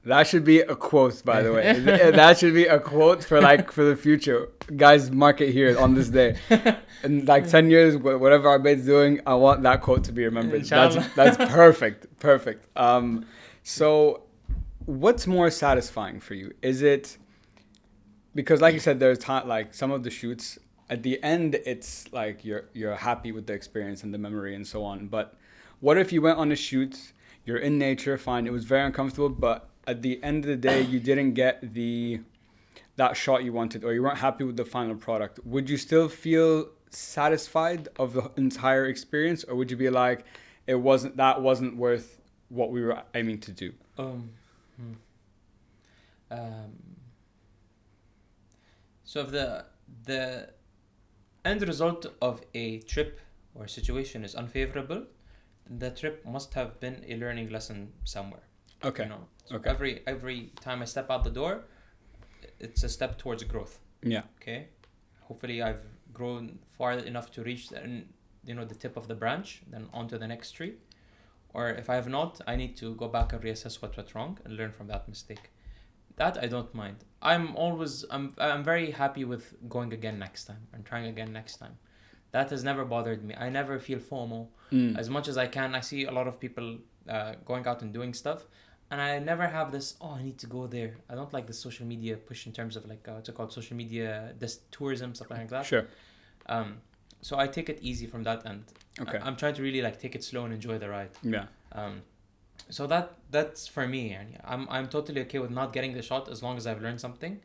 That should be a quote, by the way. That should be a quote for the future. Guys, mark it here on this day. In like 10 years, whatever Obaid's doing, I want that quote to be remembered. That's perfect. Perfect. So what's more satisfying for you? Is it, because like you said, there's like some of the shoots, at the end, it's like you're happy with the experience and the memory and so on. But what if you went on a shoot, you're in nature, fine, it was very uncomfortable, but at the end of the day, you didn't get that shot you wanted, or you weren't happy with the final product? Would you still feel satisfied of the entire experience, or would you be like, that wasn't worth what we were aiming to do? So if the end result of a trip or a situation is unfavorable, the trip must have been a learning lesson somewhere. Okay. You know? So okay. Every time I step out the door, it's a step towards growth. Yeah. Okay. Hopefully I've grown far enough to reach the tip of the branch, then onto the next tree. Or if I have not, I need to go back and reassess what went wrong and learn from that mistake. That I don't mind. I'm very happy with going again next time and trying again next time. That has never bothered me. I never feel FOMO. As much as I can, I see a lot of people going out and doing stuff, and I never have this, I need to go there. I don't like the social media push in terms of like, what's it called, social media, this tourism, stuff like that. Sure. So I take it easy from that end. Okay. I'm trying to really like take it slow and enjoy the ride. Yeah. So that's for me, and I'm totally okay with not getting the shot as long as I've learned something.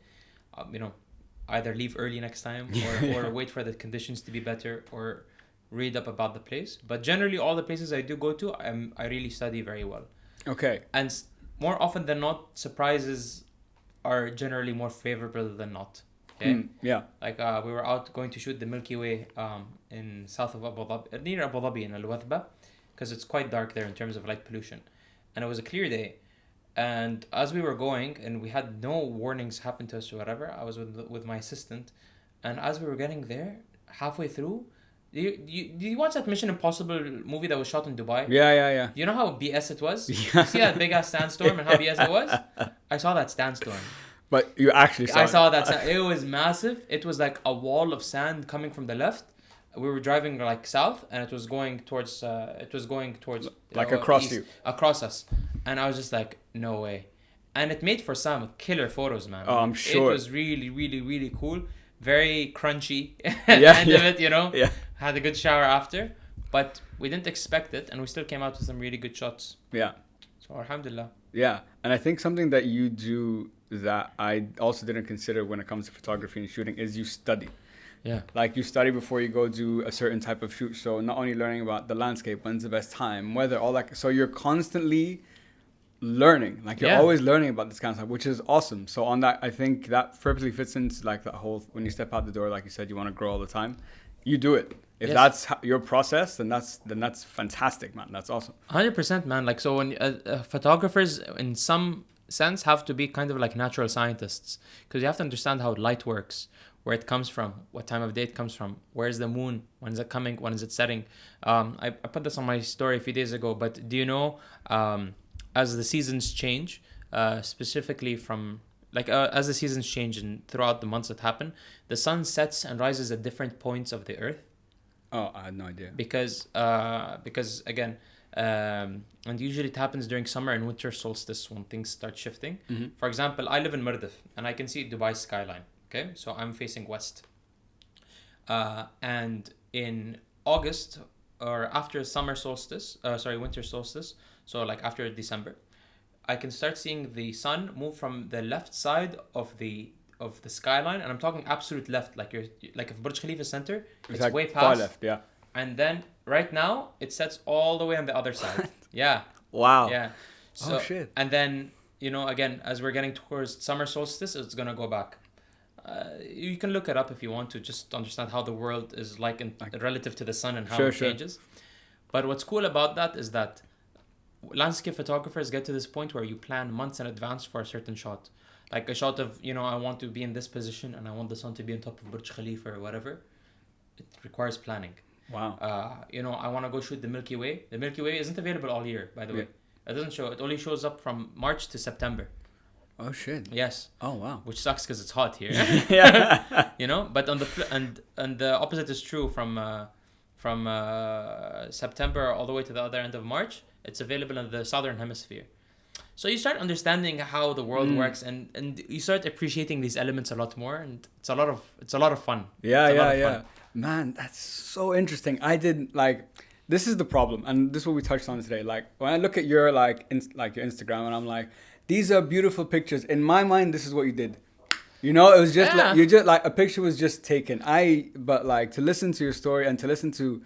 Either leave early next time or wait for the conditions to be better or read up about the place. But generally, all the places I do go to, I really study very well. Okay. And more often than not, surprises are generally more favorable than not. Okay. Yeah. Like we were out going to shoot the Milky Way in south of Abu Dhabi, near Abu Dhabi in Al Wathba, because it's quite dark there in terms of light pollution. And it was a clear day. And as we were going, and we had no warnings happen to us or whatever, I was with my assistant. And as we were getting there, halfway through, did you watch that Mission Impossible movie that was shot in Dubai? Yeah. You know how BS it was? Yeah. You see that big-ass sandstorm and how BS it was? I saw that sandstorm. But you actually saw it. I saw that. It was massive. It was like a wall of sand coming from the left. We were driving like south, and it was going towards like across east, you, across us, and I was just like, no way. And it made for some killer photos, man. Oh, I'm sure. It was really, really, really cool. Very crunchy. Yeah, End of it, you know. Yeah. Had a good shower after, but we didn't expect it, and we still came out with some really good shots. Yeah. So alhamdulillah. Yeah, and I think something that you do that I also didn't consider when it comes to photography and shooting is you study. Yeah. Like you study before you go do a certain type of shoot. So not only learning about the landscape, when's the best time, weather, all that. So you're constantly learning. Like you're always learning about this kind of stuff, which is awesome. So on that, I think that perfectly fits into like that whole, when you step out the door, like you said, you want to grow all the time. You do it. If that's your process, then that's fantastic, man. That's awesome. 100%, man. Like, so when photographers in some sense have to be kind of like natural scientists, because you have to understand how light works, where it comes from, what time of day it comes from, where's the moon, when is it coming, when is it setting. I put this on my story a few days ago, but do you know, as the seasons change, specifically from like as the seasons change and throughout the months that happen, the sun sets and rises at different points of the earth. Oh, I had no idea. Because again, and usually it happens during summer and winter solstice when things start shifting. Mm-hmm. For example, I live in Mirdif and I can see Dubai skyline. Okay, so I'm facing west. And in August or after winter solstice, so like after December, I can start seeing the sun move from the left side of the skyline, and I'm talking absolute left, like if Burj Khalifa center, it's like way far past. left, yeah. And then right now it sets all the way on the other side. Yeah. Wow. Yeah. So, Oh shit. And then, again, as we're getting towards summer solstice, it's gonna go back. You can look it up if you want to, just understand how the world is like relative to the sun and how it changes. But what's cool about that is that landscape photographers get to this point where you plan months in advance for a certain shot. Like a shot of, I want to be in this position and I want the sun to be on top of Burj Khalifa or whatever. It requires planning. Wow. I want to go shoot the Milky Way. The Milky Way isn't available all year, by the way. It doesn't show. It only shows up from March to September. Oh shit. Yes. Oh wow. Which sucks because it's hot here. Yeah. But on and the opposite is true from September all the way to the other end of March. It's available in the southern hemisphere. So you start understanding how the world works, and you start appreciating these elements a lot more, and it's a lot of fun. Yeah. Man, that's so interesting. I did this is the problem, and this is what we touched on today. Like when I look at your your Instagram, and I'm like, these are beautiful pictures. In my mind, this is what you did. It was just a picture was just taken. But to listen to your story and to listen to,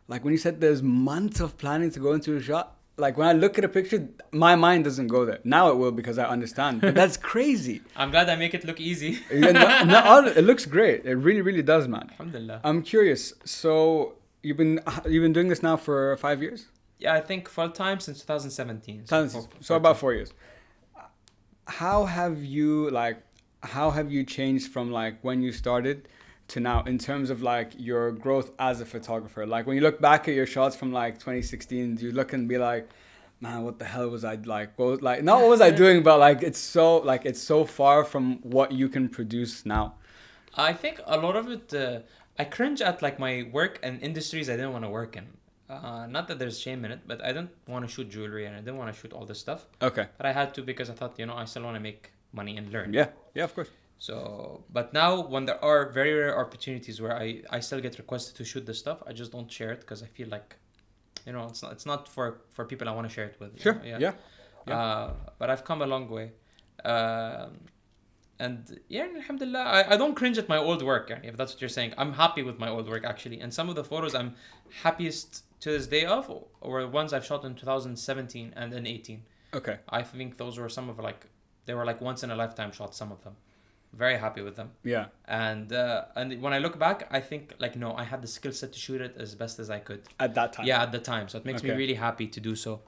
when you said there's months of planning to go into a shot. When I look at a picture, my mind doesn't go there. Now it will because I understand. But that's crazy. I'm glad I make it look easy. It looks great. It really, really does, man. Alhamdulillah. I'm curious. So you've been doing this now for 5 years? Yeah, I think full time since 2017. So about 4 years. How have you changed from when you started to now in terms of your growth as a photographer? When you look back at your shots from 2016, do you look and be like, man, what the hell was I not what was I doing, but it's so far from what you can produce now? I think a lot of it, I cringe at my work and industries I didn't want to work in. Not that there's shame in it, but I didn't want to shoot jewelry and I didn't want to shoot all this stuff. Okay. But I had to because I thought, I still want to make money and learn. Yeah, of course. So, but now when there are very rare opportunities where I still get requested to shoot this stuff, I just don't share it because I feel like, it's not for people I want to share it with. Sure. Yeah. But I've come a long way. And yeah, alhamdulillah, I don't cringe at my old work, if that's what you're saying. I'm happy with my old work actually. And some of the photos I'm happiest to this day of were ones I've shot in 2017 and in 18. Okay. I think those were some of they were once in a lifetime shots, some of them. Very happy with them. Yeah. And when I look back, I think no, I had the skill set to shoot it as best as I could. At that time. Yeah, at the time. So it makes me really happy to do so.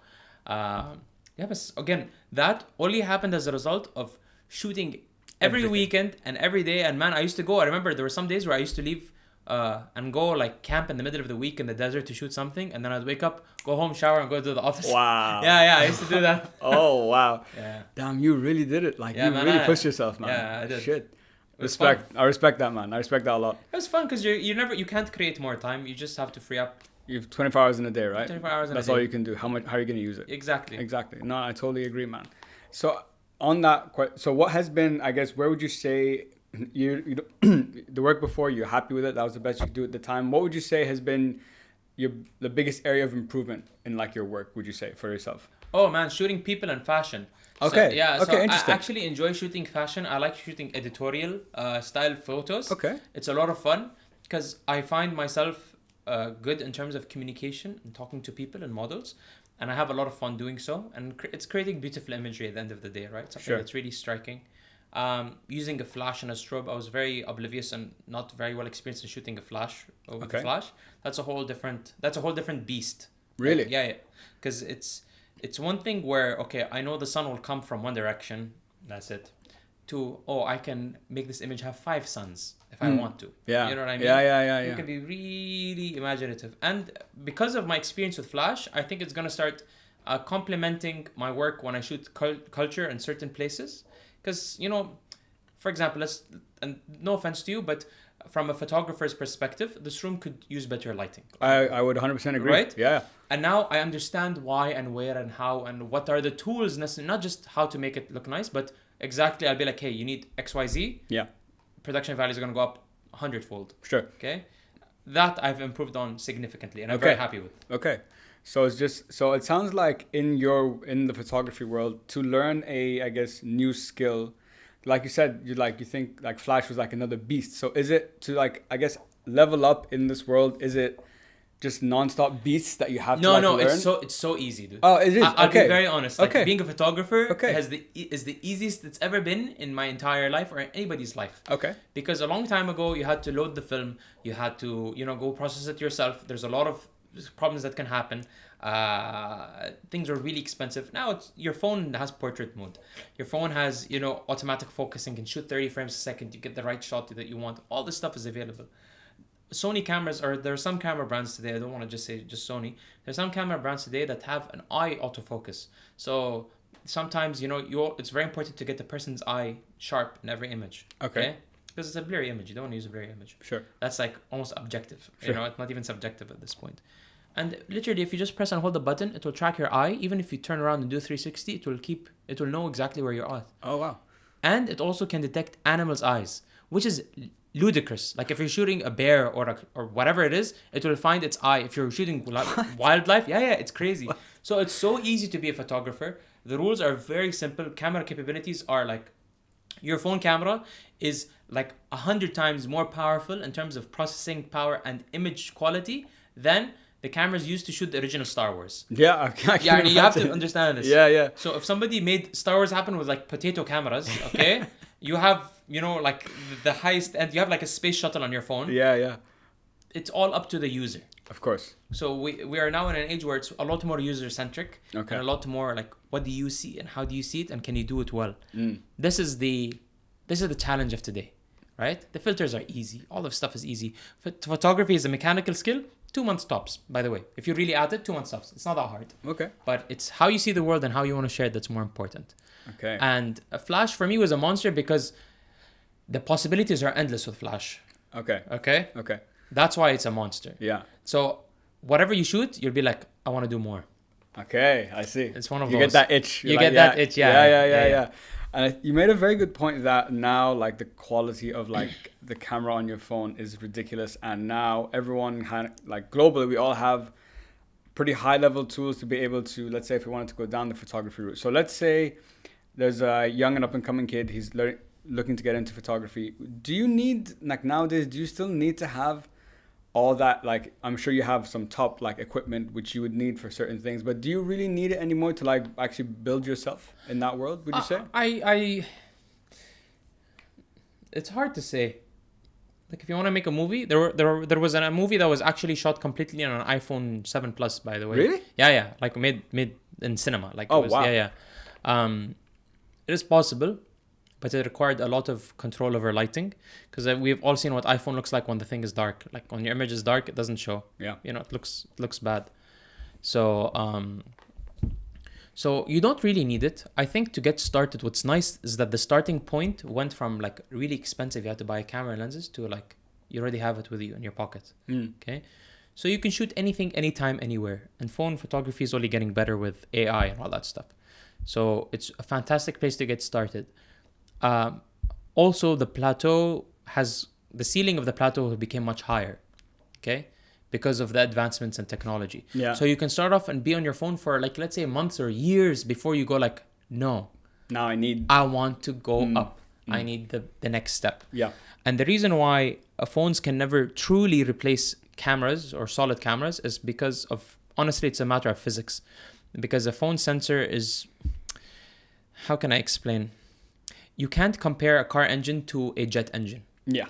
But again, that only happened as a result of shooting every weekend and every day. And man, I remember there were some days where I used to leave and go camp in the middle of the week in the desert to shoot something, and then I'd wake up, go home, shower, and go to the office. Wow. Yeah, I used to do that. Oh wow. Yeah. Damn, you really did it. You really pushed yourself, man. Yeah, I did. Shit. Respect. I respect that, man. I respect that a lot. It was fun because you can't create more time. You just have to free up. You have 24 hours in a day, right? 24 hours in a day. That's all you can do. How are you going to use it? Exactly. No, I totally agree, man. So on that, so what has been, I guess, where would you say you the work before, you're happy with it? That was the best you could do at the time. What would you say has been the biggest area of improvement in your work, would you say, for yourself? Oh man, shooting people and fashion. Okay. So, yeah. Okay, so interesting. I actually enjoy shooting fashion. I like shooting editorial style photos. Okay. It's a lot of fun because I find myself good in terms of communication and talking to people and models, and I have a lot of fun doing so. And it's creating beautiful imagery at the end of the day, right? Something that's really striking. Using a flash and a strobe, I was very oblivious and not very well experienced in shooting a flash with a flash. That's a whole different beast. Really? Yeah. Because it's one thing where I know the sun will come from one direction. That's it. To I can make this image have 5 suns if I want to. Yeah. You know what I mean? Yeah. You can be really imaginative, and because of my experience with flash, I think it's gonna start complementing my work when I shoot culture in certain places. Because, for example, and no offense to you, but from a photographer's perspective, this room could use better lighting. I would 100% agree. Right? Yeah. And now I understand why and where and how and what are the tools necessary, not just how to make it look nice, but exactly I'll be like, hey, you need XYZ. Yeah. Production values are going to go up 100-fold. Sure. Okay. That I've improved on significantly and I'm very happy with. Okay. So it's just so it sounds like in the photography world to learn a I guess new skill, like you said, you think like Flash was like another beast. So is it to like I guess level up in this world? Is it just non-stop beasts that you have to like learn? It's so easy, dude. Oh, it is. I'll Okay. be very honest. Like, Okay. being a photographer Okay. is the easiest it's ever been in my entire life or anybody's life. Okay. Because a long time ago, you had to load the film, you had to go process it yourself. There's a lot of problems that can happen. Things are really expensive. Now your phone has portrait mode. Your phone has automatic focusing, can shoot 30 frames a second. You get the right shot that you want. All this stuff is available. Sony cameras, or there are some camera brands today, I don't want to just say just Sony, there's some camera brands today that have an eye autofocus. So sometimes it's very important to get the person's eye sharp in every image. Okay. Because it's a blurry image. You don't want to use a blurry image. Sure. That's like almost objective. Sure. It's not even subjective at this point. And literally, if you just press and hold the button, it will track your eye. Even if you turn around and do 360, it will know exactly where you're at. Oh wow. And it also can detect animals' eyes, which is ludicrous. Like if you're shooting a bear or whatever it is, it will find its eye. If you're shooting wildlife, it's crazy. What? So it's so easy to be a photographer. The rules are very simple. Camera capabilities are like, your phone camera is like 100 times more powerful in terms of processing power and image quality than the cameras used to shoot the original Star Wars. Yeah, I can You have to imagine. understand this. Yeah. So if somebody made Star Wars happen with like potato cameras, okay, you have like the highest, and you have like a space shuttle on your phone. Yeah. It's all up to the user. Of course. So we are now in an age where it's a lot more user centric. Okay. And a lot more like, what do you see and how do you see it and can you do it well? Mm. This is the challenge of today, right? The filters are easy. All of stuff is easy. Photography is a mechanical skill. 2 months tops, by the way. If you're really at it, 2 months tops. It's not that hard. Okay. But it's how you see the world and how you want to share it that's more important. Okay. And Flash for me was a monster because the possibilities are endless with Flash. Okay. Okay? That's why it's a monster. Yeah. So whatever you shoot, you'll be like, I want to do more. Okay, I see. It's one of you those. get that itch. You get that itch, yeah. Yeah. And you made a very good point that now, like, the quality of like the camera on your phone is ridiculous, and now everyone like globally, we all have pretty high level tools to be able to, let's say, if we wanted to go down the photography route. So let's say there's a young and up and coming kid. He's looking to get into photography. Do you need, like nowadays, do you still need to have all that? Like, I'm sure you have some top like equipment which you would need for certain things, but do you really need it anymore to like actually build yourself in that world, would you say? It's hard to say. Like, if you want to make a movie, there was a movie that was actually shot completely on an iPhone 7 Plus, by the way. Really? Yeah. Like made in cinema. Like, oh, wow. Yeah. It is possible, but it required a lot of control over lighting, because we've all seen what iPhone looks like when the thing is dark. Like when your image is dark, it doesn't show. Yeah. It looks bad. So you don't really need it. I think to get started, what's nice is that the starting point went from like really expensive, you had to buy camera lenses, to like you already have it with you in your pocket. Okay. So you can shoot anything, anytime, anywhere. And phone photography is only getting better with AI and all that stuff. So it's a fantastic place to get started. Also, the ceiling of the plateau became much higher. Okay. Because of the advancements in technology. Yeah. So you can start off and be on your phone for like, let's say months or years before you go like, no. Now I want to go up. I need the next step. Yeah. And the reason why phones can never truly replace cameras or solid cameras is because of, honestly, it's a matter of physics. Because a phone sensor is, how can I explain? You can't compare a car engine to a jet engine. Yeah.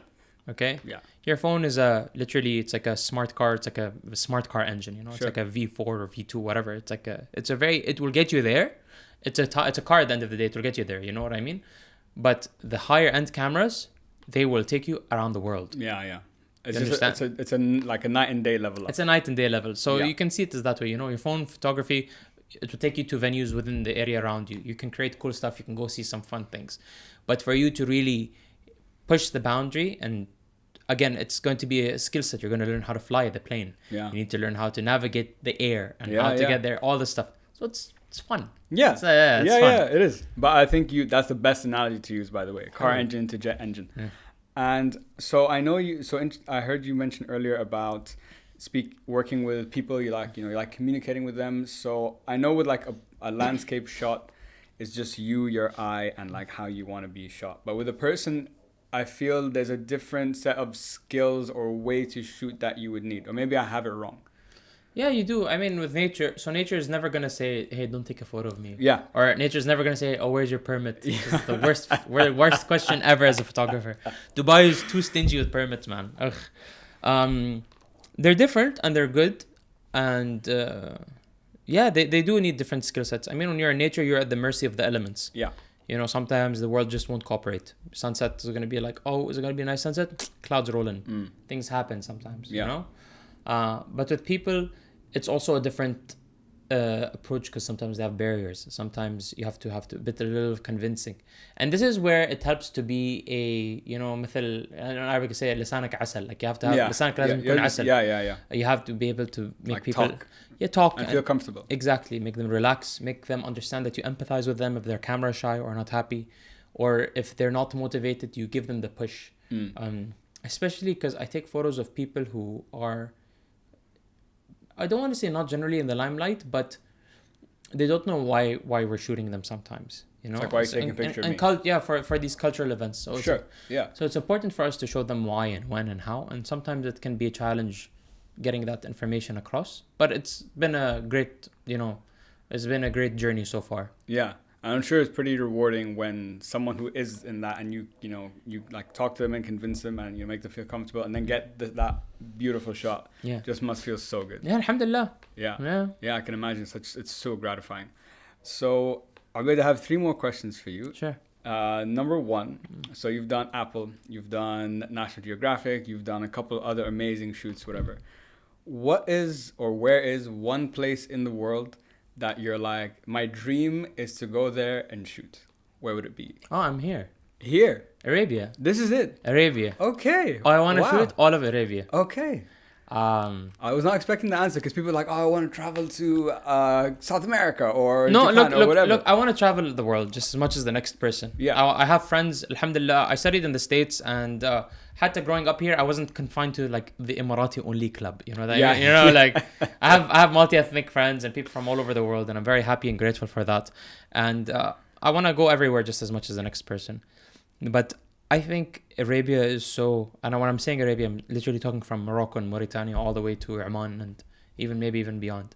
Okay? Yeah. Your phone is it's like a smart car. It's like a smart car engine, It's Sure. like a V4 or V2, whatever. It will get you there. It's a car at the end of the day. It will get you there. You know what I mean? But the higher end cameras, they will take you around the world. Yeah. It's like a night and day level up. It's a night and day level. So Yeah. you can see it as that way. Your phone photography, it will take you to venues within the area around you. You can create cool stuff. You can go see some fun things. But for you to really push the boundary, and again, it's going to be a skill set. You're going to learn how to fly the plane. Yeah. You need to learn how to navigate the air and how to get there, all this stuff. So it's fun. Yeah. It's fun. Yeah, it is. But I think that's the best analogy to use, by the way. Car engine to jet engine. Yeah. And so I know I heard you mention earlier about working with people. You like, you like communicating with them. So I know with like a landscape shot, it's just you, your eye, and like how you want to be shot. But with a person, I feel there's a different set of skills or way to shoot that you would need. Or maybe I have it wrong. Yeah, you do. I mean, with nature, so nature is never gonna say, "Hey, don't take a photo of me." Yeah. Or nature's never gonna say, "Oh, where's your permit?" It's the worst question ever as a photographer. Dubai is too stingy with permits, man. Ugh. They're different and they're good, and yeah, they do need different skill sets. I mean, when you're in nature, you're at the mercy of the elements. Yeah. Sometimes the world just won't cooperate. Sunset is gonna be like, "Oh, is it gonna be a nice sunset?" Clouds rolling. Things happen sometimes. Yeah. But with people, it's also a different approach because sometimes they have barriers. Sometimes you have to a little convincing, and this is where it helps to be a مثل in Arabic say لسانك عسل, like you have to have لسانك لازم يكون عسل. Yeah. You have to be able to make like people talk and feel comfortable. Exactly, make them relax, make them understand that you empathize with them if they're camera shy or not happy, or if they're not motivated, you give them the push. Especially because I take photos of people who are, I don't want to say not generally in the limelight, but they don't know why we're shooting them sometimes. It's like why you're taking a picture of me. For these cultural events. So sure, So it's important for us to show them why and when and how. And sometimes it can be a challenge getting that information across. But it's been a great, it's been a great journey so far. Yeah. And I'm sure it's pretty rewarding when someone who is in that and you like talk to them and convince them and you make them feel comfortable and then get that beautiful shot. Yeah. Just must feel so good. Yeah, alhamdulillah. Yeah, I can imagine it's so gratifying. So I'm going to have 3 more questions for you. Sure. Number 1, so you've done Apple, you've done National Geographic, you've done a couple other amazing shoots, whatever. What is or where is one place in the world that you're like, my dream is to go there and shoot? Where would it be? Oh, I'm here. Here? Arabia. This is it? Arabia. Okay. Oh, I want to shoot all of Arabia. Okay. I was not expecting the answer because people are like, oh, I want to travel to South America or Japan or whatever. Look, I want to travel the world just as much as the next person. Yeah. I have friends, alhamdulillah. I studied in the States and hatta growing up here, I wasn't confined to like the Emirati only club. Like I have multi-ethnic friends and people from all over the world, and I'm very happy and grateful for that. And I want to go everywhere just as much as the next person. But I think Arabia is so, and when I'm saying Arabia, I'm literally talking from Morocco and Mauritania all the way to Oman and maybe even beyond.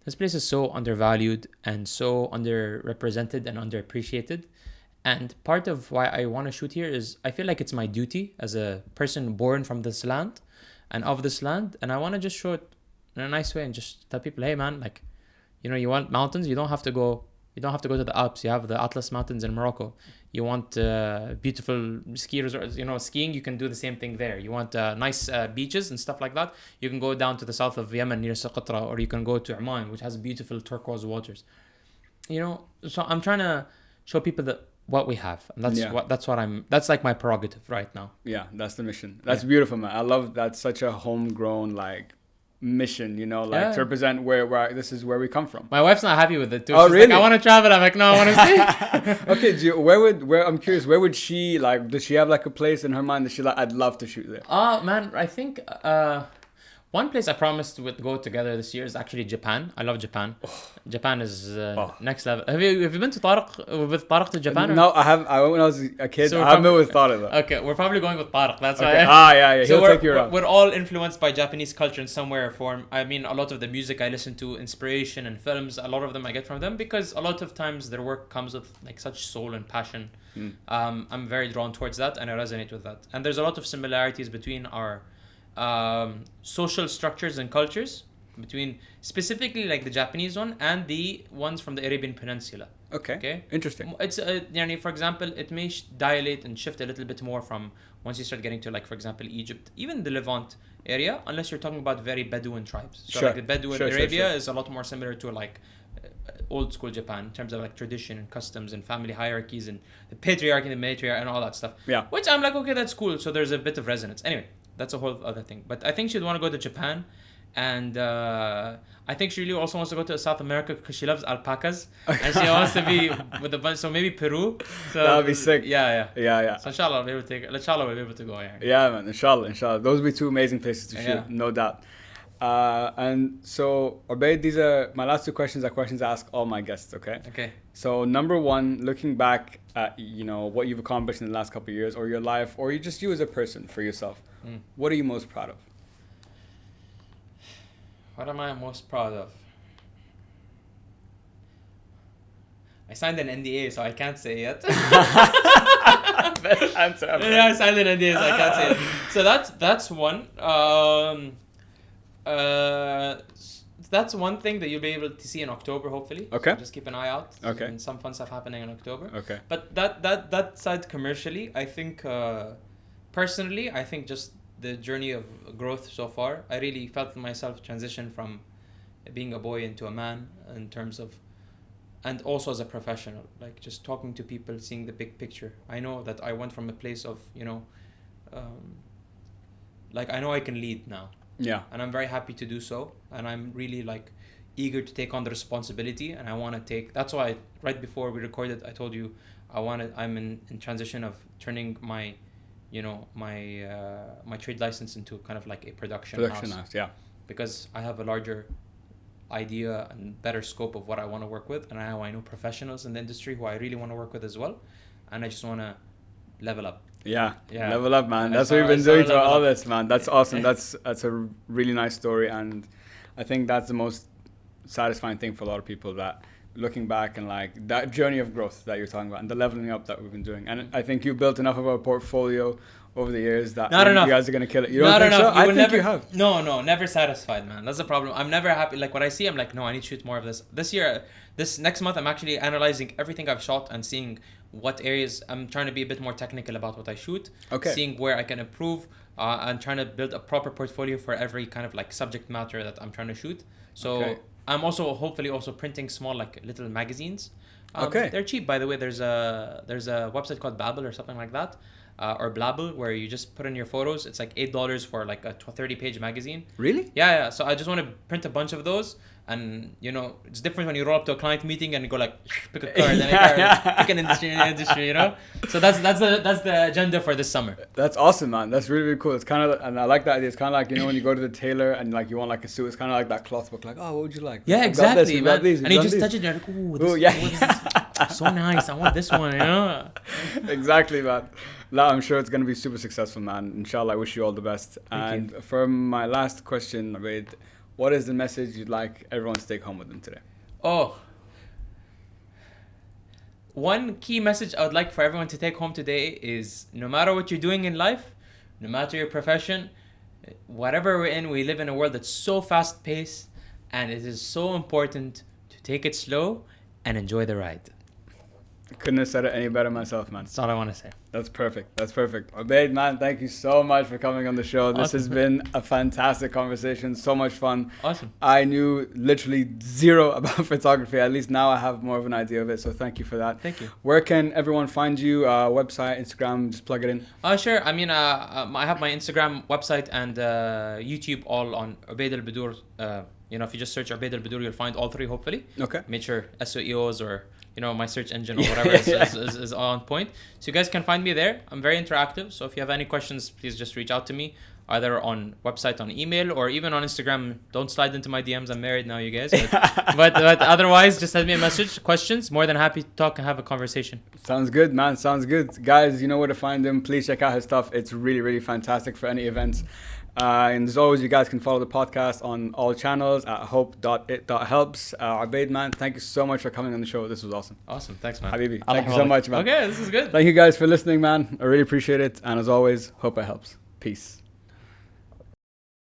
This place is so undervalued and so underrepresented and underappreciated. And part of why I want to shoot here is I feel like it's my duty as a person born from this land and of this land. And I want to just show it in a nice way and just tell people, hey man, like, you want mountains, you don't have to go to the Alps. You have the Atlas Mountains in Morocco. You want beautiful ski resorts, skiing, you can do the same thing there. You want nice beaches and stuff like that, you can go down to the south of Yemen near Socotra, or you can go to Oman, which has beautiful turquoise waters. So I'm trying to show people that what we have, and that's like my prerogative right now. Yeah, that's the mission. That's beautiful, man. I love that. Such a homegrown mission, to represent where this is where we come from. My wife's not happy with it too. Oh, she's really? Like, I want to travel. I'm like, no, I want to stay. Okay, I'm curious, where would she does she have like a place in her mind that she I'd love to shoot there? Man, I think one place I promised would go together this year is actually Japan. I love Japan. Japan is next level. Have you been to with Tariq to Japan? No, I have. I went when I was a kid. So I haven't been with Tariq though. Okay, we're probably going with Tariq. That's okay. why. Yeah. So He'll take you around. We're all influenced by Japanese culture in some way or form. I mean, a lot of the music I listen to, inspiration and films, a lot of them I get from them because a lot of times their work comes with like such soul and passion. I'm very drawn towards that and I resonate with that. And there's a lot of similarities between our social structures and cultures, between specifically like the Japanese one and the ones from the Arabian Peninsula. Okay. Interesting. It's for example, it may dilate and shift a little bit more from once you start getting to like, for example, Egypt, even the Levant area, unless you're talking about very Bedouin tribes. So like the Bedouin Arabia is a lot more similar to like old school Japan in terms of like tradition and customs and family hierarchies and the patriarchy and the matriarch and all that stuff. Yeah. Which I'm like, okay, that's cool. So there's a bit of resonance. Anyway, that's a whole other thing. But I think she'd want to go to Japan. And I think she really also wants to go to South America because she loves alpacas. And she wants to be with a bunch. So maybe Peru. So that would be sick. Yeah. So inshallah, we'll be able to go. Yeah, man. Inshallah. Those would be 2 amazing places to shoot. No doubt. And so, Obaid, these are my last two questions. Are questions I ask all my guests. Okay. Okay. So, number one, looking back at what you've accomplished in the last couple of years, or your life, or you as a person for yourself, what are you most proud of? What am I most proud of? I signed an NDA, so I can't say yet. Best answer ever. Yeah, I signed an NDA, so I can't say it. So that's one. That's one thing that you'll be able to see in October, hopefully. Okay. So just keep an eye out. Okay. And some fun stuff happening in October. Okay. But that side commercially, I think personally, I think just the journey of growth so far, I really felt myself transition from being a boy into a man in terms of, and also as a professional, like just talking to people, seeing the big picture. I know that I went from a place of, like I know I can lead now. Yeah. And I'm very happy to do so. And I'm really like eager to take on the responsibility, and I want to take, that's why right before we recorded, I told you I'm in transition of turning my, my trade license into kind of like a production house. Yeah. Because I have a larger idea and better scope of what I want to work with, and I know professionals in the industry who I really want to work with as well, and I just want to level up. Yeah, level up, man. That's what you've been doing doing throughout all this, man. That's awesome. That's a really nice story, and I think that's the most satisfying thing for a lot of people, that looking back and like that journey of growth that you're talking about and the leveling up that we've been doing. And I think you built enough of a portfolio over the years that you guys are going to kill it. You don't think so? I think you have. No, never satisfied, man. That's the problem. I'm never happy. Like what I see, I'm like, no, I need to shoot more of this. This next month, I'm actually analyzing everything I've shot and seeing what areas I'm trying to be a bit more technical about what I shoot. Okay. Seeing where I can improve. And trying to build a proper portfolio for every kind of like subject matter that I'm trying to shoot. So I'm also hopefully printing small like little magazines. They're cheap, by the way. There's a website called Babbel or something like that. Or Blabble, where you just put in your photos. It's like $8 for like a 30-page magazine. Really? Yeah. So I just want to print a bunch of those, and it's different when you roll up to a client meeting and you go like pick a card, pick an industry, So that's the agenda for this summer. That's awesome, man. That's really, really cool. It's kind of, and I like that idea. It's kind of like when you go to the tailor and like you want like a suit. It's kind of like that cloth book. Like, oh, what would you like? Yeah, exactly, man. These, and you just touch it, and you're like, ooh, this so nice. I want this one. Exactly, man. No, I'm sure it's going to be super successful, man. Inshallah, I wish you all the best. Thank you. For my last question, Obaid, what is the message you'd like everyone to take home with them today? One key message I would like for everyone to take home today is no matter what you're doing in life, no matter your profession, whatever we're in, we live in a world that's so fast-paced, and it is so important to take it slow and enjoy the ride. Couldn't have said it any better myself, man. That's all I want to say. That's perfect. Obaid, man, thank you so much for coming on the show. This has been a fantastic conversation. So much fun. Awesome. I knew literally zero about photography. At least now I have more of an idea of it. So thank you for that. Thank you. Where can everyone find you? Website, Instagram, just plug it in. Sure. I mean, I have my Instagram, website, and YouTube all on Obaid Al Budoor. If you just search Obaid Al Budoor, you'll find all three, hopefully. Okay. Make sure SEOs or my search engine or whatever is on point. So you guys can find me there. I'm very interactive. So if you have any questions, please just reach out to me, either on website, on email, or even on Instagram. Don't slide into my DMs. I'm married now, you guys. But otherwise, just send me a message. Questions. More than happy to talk and have a conversation. Sounds good, man. Sounds good. Guys, you know where to find him. Please check out his stuff. It's really, really fantastic for any events. And as always, you guys can follow the podcast on all channels at hope.it.helps. Obaid, man, thank you so much for coming on the show. This was awesome. Awesome. Thanks, man. Habibi, thank you so much, man. Okay, this is good. Thank you guys for listening, man. I really appreciate it. And as always, hope it helps. Peace.